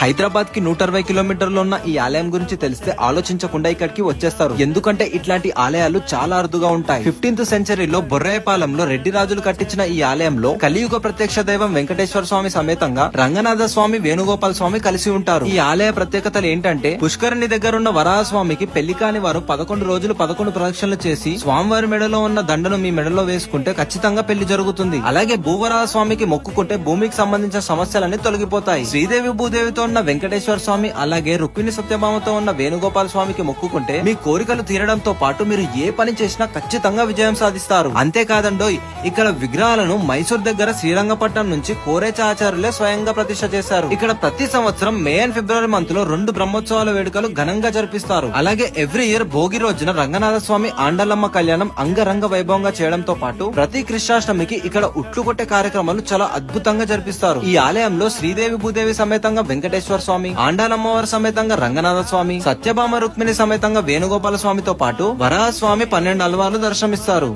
హైదరాబాద్ కి 160 కిలోమీటర్లు ఉన్న ఈ ఆలయం గురించి తెలిస్తే ఆలోచించకుండా ఇక్కడికి వచ్చేస్తారు. ఎందుకంటే ఇట్లాంటి ఆలయాలు చాలా అరుదుగా ఉంటాయి. 15th సెంచరీలో బొర్రాయపాలెంలో రెడ్డి రాజులు కట్టించిన ఈ ఆలయంలో కలియుగ ప్రత్యక్ష దైవం వెంకటేశ్వర స్వామి సమేతంగా రంగనాథ స్వామి, వేణుగోపాల స్వామి కలిసి ఉంటారు. ఈ ఆలయ ప్రత్యేకతలు ఏంటంటే పుష్కరిణి దగ్గరున్న వరాహ స్వామికి పెళ్లి కాని వారు 11 రోజులు 11 ప్రదక్షిణలు చేసి స్వామివారి మెడలో ఉన్న దండను మీ మెడలో వేసుకుంటే ఖచ్చితంగా పెళ్లి జరుగుతుంది. అలాగే భూవరాహ స్వామికి మొక్కుకుంటే భూమికి సంబంధించిన సమస్యలన్నీ తొలగిపోతాయి. శ్రీదేవి భూదేవితో ఉన్న వెంకటేశ్వర స్వామి అలాగే రుక్మిణి సత్యభామతో ఉన్న వేణుగోపాల స్వామికి మొక్కుకుంటే మీ కోరికలు తీరడంతో పాటు మీరు ఏ పని చేసినా ఖచ్చితంగా విజయం సాధిస్తారు. అంతేకాదండోయ్, ఇక్కడ విగ్రహాలను మైసూర్ దగ్గర శ్రీరంగపట్నం నుంచి కోరేచ ఆచార్యులే స్వయంగా ప్రతిష్ఠ చేశారు. ఇక్కడ ప్రతి సంవత్సరం మే అండ్ ఫిబ్రవరి మంత్ లో 2 బ్రహ్మోత్సవాల వేడుకలు ఘనంగా జరిపిస్తారు. అలాగే ఎవ్రీ ఇయర్ భోగి రోజున రంగనాథ స్వామి ఆండలమ్మ కళ్యాణం అంగరంగ వైభవంగా చేయడంతో పాటు ప్రతి కృష్ణాష్టమికి ఇక్కడ ఉట్లు కొట్టే కార్యక్రమాలు చాలా అద్భుతంగా జరిపిస్తారు. ఈ ఆలయంలో శ్రీదేవి భూదేవి సమేతంగా వెంకటేశ్వర స్వామి, ఆండాలమ్మవారి సమేతంగా రంగనాథ స్వామి, సత్యభామ రుక్మిణి సమేతంగా వేణుగోపాల స్వామితో పాటు వరాహ స్వామి 12 అల్వార్లు దర్శనమిస్తారు.